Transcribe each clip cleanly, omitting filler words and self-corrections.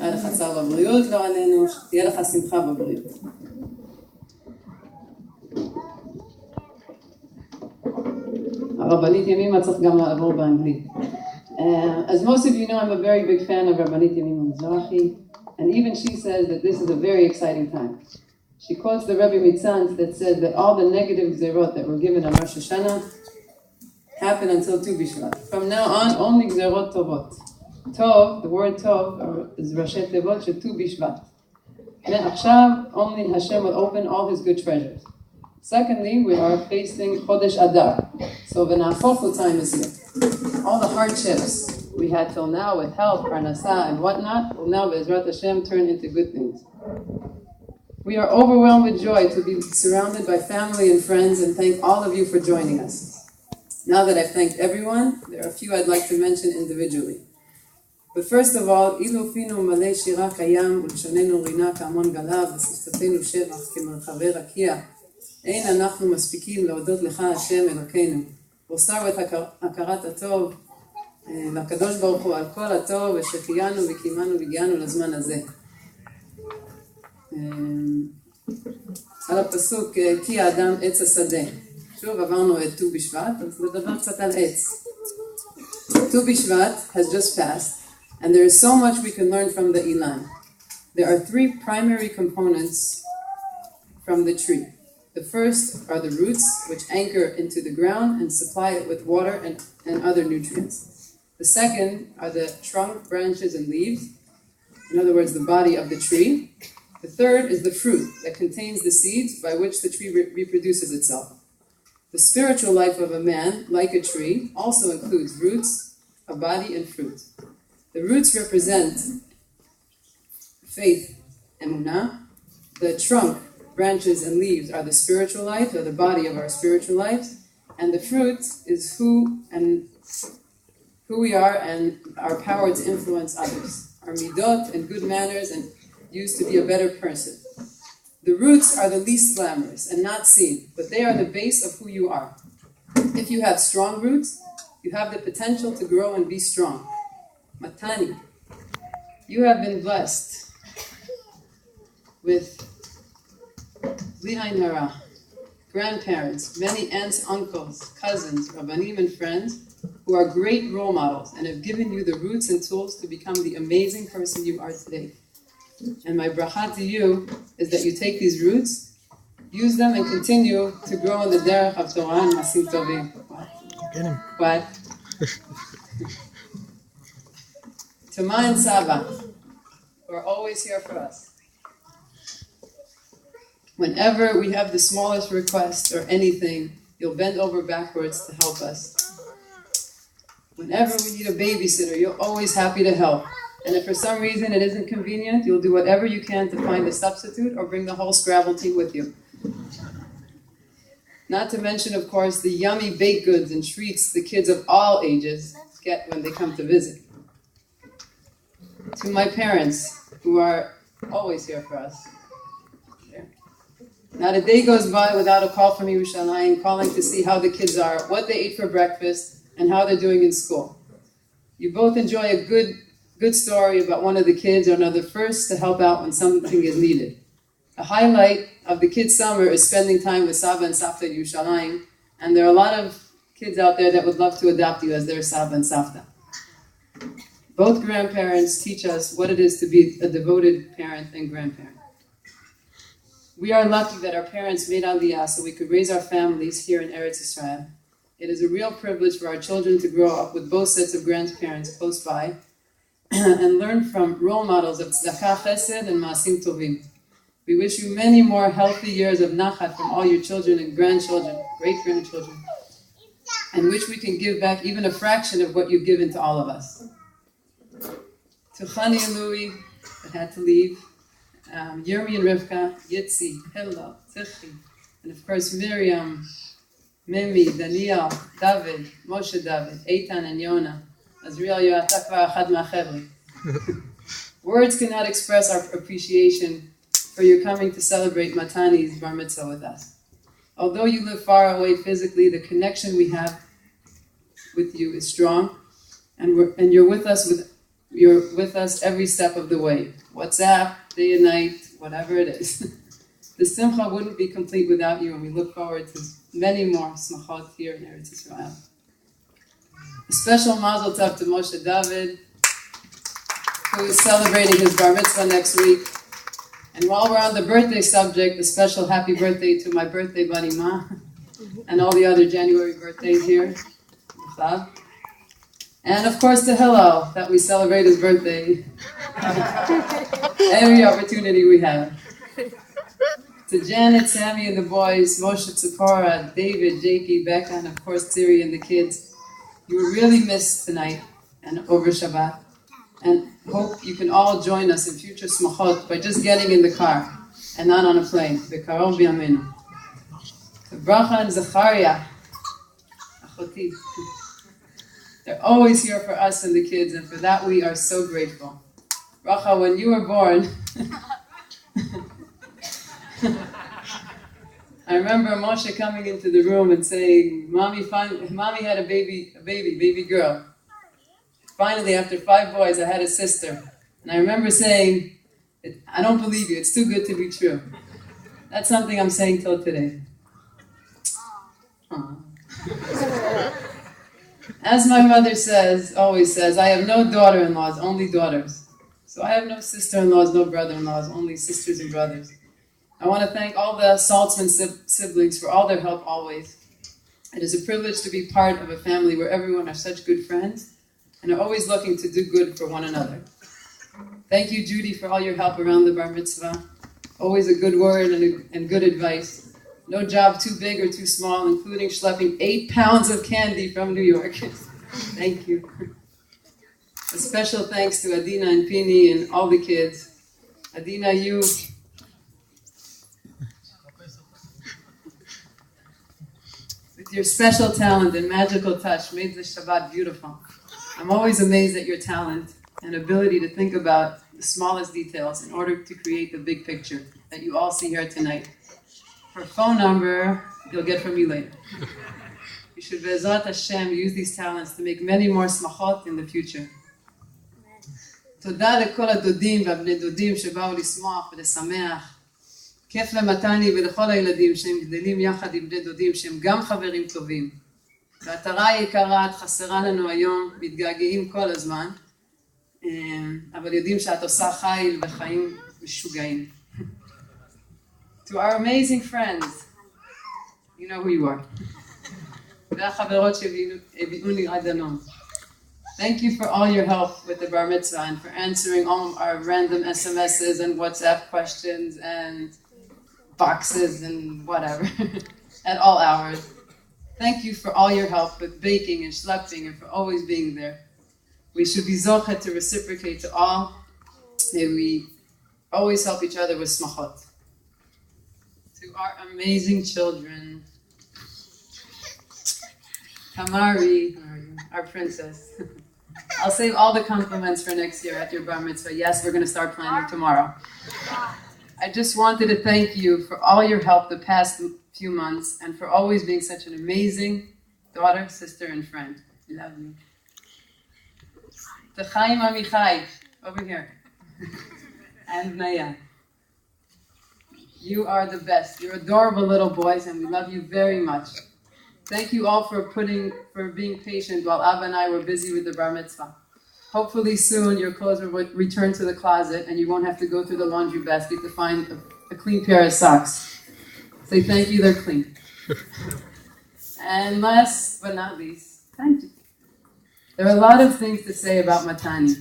היה לך צער בבריאות, לא עלינו, שתהיה לך שמחה בבריאות. הרבנית ימימה צריך גם לעבור באנגלית. As most of you know, I'm a very big fan of Rabbanit Yemima Mizrahi, and even she says that this is a very exciting time. She quotes the Rebbe Mitzant that said that all the negative gzerot that were given on Rosh Hashanah happen until Tu B'Shvat. From now on, only gzerot tovot. Tov, the word tov, is Rashi Tevot של Tu B'Shvat. מעכשיו, only Hashem will open all his good treasures. Secondly, we are facing Chodesh Adar. So the Nafofu time is here. All the hardships we had till now with health, parnasa, and whatnot, will now, Be'ezrat Hashem, turn into good things. We are overwhelmed with joy to be surrounded by family and friends, and thank all of you for joining us. Now that I've thanked everyone, there are a few I'd like to mention individually. But first of all, Ilu finu malei shira kayam, ulshonenu rina ka'amon galav, v'siftatenu shevach k'merchavé rakia. Ein anachnu maspikim laodot lecha Hashem Elokeinu. We'll start with הכרת הטוב, לקדוש ברוך הוא על כל הטוב, ושחיינו וקיימנו והגיענו לזמן הזה. על הפסוק, כי האדם עץ השדה. שוב עברנו את ט"ו בשבט, אז נדבר קצת על עץ. ט"ו בשבט has just passed, and there is so much we can learn from the Ilan. There are three primary components from the tree. The first are the roots, which anchor into the ground and supply it with water and other nutrients. The second are the trunk, branches, and leaves, in other words, the body of the tree. The third is the fruit that contains the seeds by which the tree reproduces itself. The spiritual life of a man, like a tree, also includes roots, a body, and fruit. The roots represent faith, emunah. The trunk, branches, and leaves are the spiritual life, or the body of our spiritual lives, and the fruit is who we are and our power to influence others, our midot and good manners, and used to be a better person. The roots are the least glamorous and not seen, but they are the base of who you are. If you have strong roots, you have the potential to grow and be strong. Matani, you have been blessed with grandparents, many aunts, uncles, cousins, rabbanim, and friends who are great role models and have given you the roots and tools to become the amazing person you are today. And my bracha to you is that you take these roots, use them, and continue to grow in the derech of Torah and Masim Tovim. What? Tama and Saba, who are always here for us. Whenever we have the smallest request or anything, you'll bend over backwards to help us. Whenever we need a babysitter, you're always happy to help. And if for some reason it isn't convenient, you'll do whatever you can to find a substitute or bring the whole Scrabble team with you. Not to mention, of course, the yummy baked goods and treats the kids of all ages get when they come to visit. To my parents, who are always here for us. Not a day goes by without a call from Yerushalayim calling to see how the kids are, what they ate for breakfast, and how they're doing in school. You both enjoy a good story about one of the kids or another first to help out when something is needed. The highlight of the kids' summer is spending time with Saba and Savta in Yerushalayim, and there are a lot of kids out there that would love to adopt you as their Saba and Savta. Both grandparents teach us what it is to be a devoted parent and grandparent. We are lucky that our parents made Aliyah so we could raise our families here in Eretz Israel. It is a real privilege for our children to grow up with both sets of grandparents close by and learn from role models of tzedakah, chesed, and maasim tovim. We wish you many more healthy years of nachat from all your children and grandchildren, great-grandchildren, and wish we can give back even a fraction of what you've given to all of us. To Chani and Louie, that had to leave, Yermi and Rivka, Yitzi, Hilla, Tichi, and of course Miriam, Mimi, Daniel, David, Moshe David, Eitan and Yona. Azriel Yoata Kvar Achad Ma'achevri. Words cannot express our appreciation for your coming to celebrate Matani's bar mitzvah with us. Although you live far away physically, the connection we have with you is strong, and you're with us You're with us every step of the way. WhatsApp, day and night, whatever it is. The simcha wouldn't be complete without you, and we look forward to many more smachot here in Eretz Israel. A special mazel tov to Moshe David, who is celebrating his bar mitzvah next week. And while we're on the birthday subject, a special happy birthday to my birthday buddy Ma, and all the other January birthdays here. And of course to Hillel, that we celebrate his birthday every opportunity we have. To Janet, Sammy and the boys, Moshe, Tzipora, David, Jakey, Becca, and of course Siri and the kids. You were really missed tonight and over Shabbat. And hope you can all join us in future smachot by just getting in the car and not on a plane. B'karov b'yameinu. To Bracha and Zachariah, Achoti. They're always here for us and the kids, and for that we are so grateful. Bracha, when you were born, I remember Moshe coming into the room and saying, Mommy had a baby girl. Finally, after 5 boys, I had a sister. And I remember saying, I don't believe you, it's too good to be true. That's something I'm saying till today. As my mother always says, I have no daughter-in-laws, only daughters. So I have no sister-in-laws, no brother-in-laws, only sisters and brothers. I want to thank all the Saltzman siblings for all their help always. It is a privilege to be part of a family where everyone are such good friends and are always looking to do good for one another. Thank you, Judy, for all your help around the bar mitzvah. Always a good word and good advice. No job too big or too small, including schlepping 8 pounds of candy from New York. Thank you. A special thanks to Adina and Pini and all the kids. Adina, you... with your special talent and magical touch made this Shabbat beautiful. I'm always amazed at your talent and ability to think about the smallest details in order to create the big picture that you all see here tonight. Her phone number, you'll get from me later. You should, Be'ezrat Hashem, use these talents to make many more smachot in the future. תודה לכל הדודים והבני דודים שבאו לשמוח ולשמח. כיף למתני ולכל הילדים שהם גדלים יחד עם בני דודים שהם גם חברים טובים. והתרה היקרה, את חסרה לנו היום, מתגעגעים כל הזמן, אבל יודעים שאת עושה חיל וחיים משוגעים. To our amazing friends, you know who you are. והחברות שהביאוני עד הלום. Thank you for all your help with the bar mitzvah and for answering all our random SMSs and WhatsApp questions and boxes and whatever at all hours. Thank you for all your help with baking and schlepping and for always being there. We should be zochet to reciprocate to all. May we always help each other with smachot. To our amazing children, Tamari, our princess. I'll save all the compliments for next year at your bar mitzvah. Yes, we're going to start planning tomorrow. I just wanted to thank you for all your help the past few months and for always being such an amazing daughter, sister, and friend. I love you. To Chaim Amichai, over here. And Naya. You are the best. You're adorable little boys and we love you very much. Thank you all for being patient while Abba and I were busy with the bar mitzvah. Hopefully soon your clothes will return to the closet and you won't have to go through the laundry basket to find a clean pair of socks. Say thank you, they're clean. And last but not least, thank you. There are a lot of things to say about Matani.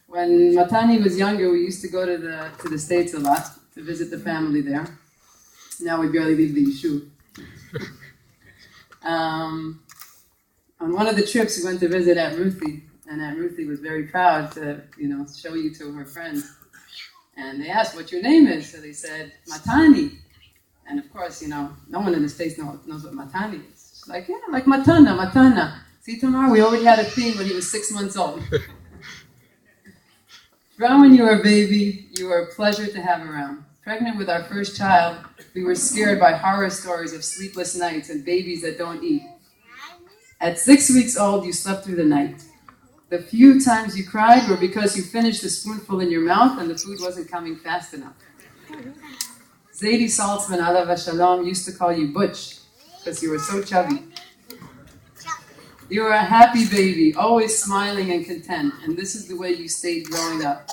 When Matani was younger, we used to go to the States a lot to visit the family there. Now we barely leave the yeshuv. On one of the trips, we went to visit Aunt Ruthie, and Aunt Ruthie was very proud to, show you to her friends. And they asked what your name is, so they said, Matani. And of course, no one in the States knows what Matani is. She's like, yeah, like Matana. See, Tamar, we already had a theme when he was 6 months old. From when you were a baby, you were a pleasure to have around. Pregnant with our first child, we were scared by horror stories of sleepless nights and babies that don't eat. At 6 weeks old, you slept through the night. The few times you cried were because you finished a spoonful in your mouth and the food wasn't coming fast enough. Zadie Saltzman, alav shalom, used to call you Butch because you were so chubby. You were a happy baby, always smiling and content, and this is the way you stayed growing up.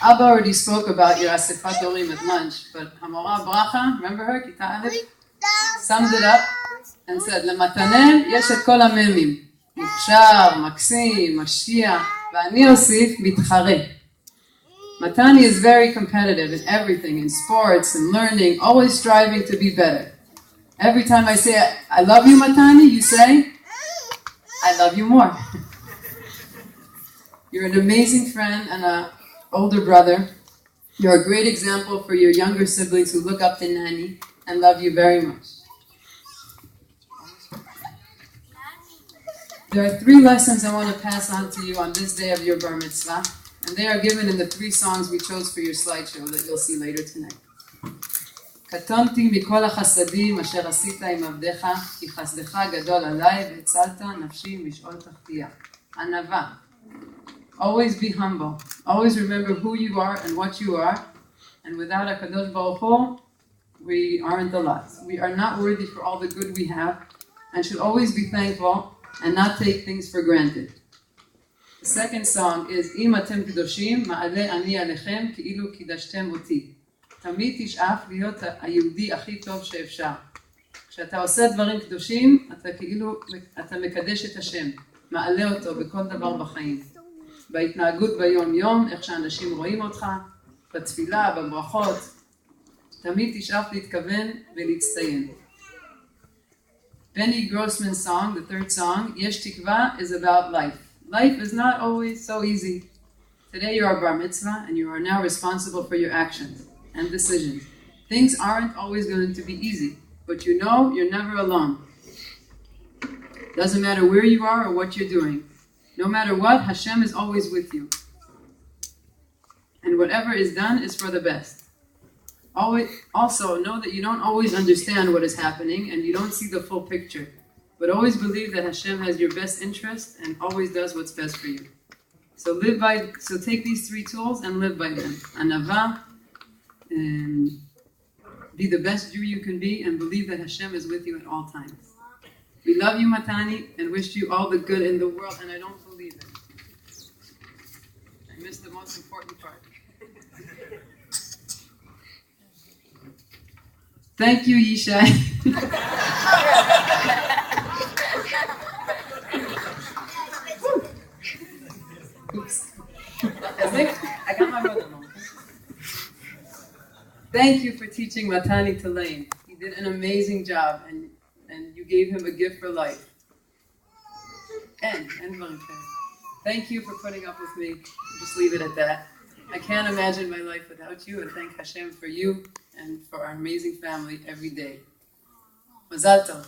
Abba already spoke about your Asifat Orim at lunch, but Hamora Bracha, remember her, Kita Aleph, summed it up and said, "Lematane yesh et kol hamemim, mukshar, maksim, mashkiach, v'ani osif mitchare." Matani is very competitive in everything, in sports and learning, always striving to be better. Every time I say, "I love you, Matani," you say, "I love you more." You're an amazing friend and an older brother. You're a great example for your younger siblings who look up to Nani and love you very much. There are 3 lessons I want to pass on to you on this day of your bar mitzvah, and they are given in the 3 songs we chose for your slideshow that you'll see later tonight. קטונתי מכל החסדים אשר עשית עם עבדך, כי חסדך גדול עליי והצלת נפשי משאול תחתיה. ענווה. Always be humble. Always remember who you are and what you are. And without HaKadosh Baruch Hu, we aren't a lot. We are not worthy for all the good we have and should always be thankful and not take things for granted. The second song is אם אתם קדושים, מעלה אני עליכם כאילו קידשתם אותי. תמיד תשאף להיות היהודי הכי טוב שאפשר. כשאתה עושה דברים קדושים, אתה מקדש את השם, מעלה אותו בכל דבר בחיים. בהתנהגות ביום יום, איך שאנשים רואים אותך, בתפילה, בברכות, תמיד תשאף להתכוון ולהצטיין. Benny Grossman's song, the third song, Yesh Tikva, is about life. Life is not always so easy. Today you are bar mitzvah and you are now responsible for your actions and decisions. Things aren't always going to be easy, but you know you're never alone. Doesn't matter where you are or what you're doing. No matter what, Hashem is always with you. And whatever is done is for the best. Also, know that you don't always understand what is happening and you don't see the full picture. But always believe that Hashem has your best interest and always does what's best for you. So take these 3 tools and live by them. Anava, be the best Jew you can be and believe that Hashem is with you at all times. We love you, Matani, and wish you all the good in the world, and I don't believe it. I missed the most important part. Thank you, Yishai. Oops. I got my brother wrong. Thank you for teaching Matani to lane. He did an amazing job, and you gave him a gift for life. And thank you for putting up with me. Just leave it at that. I can't imagine my life without you, and thank Hashem for you and for our amazing family every day. Mazal tov.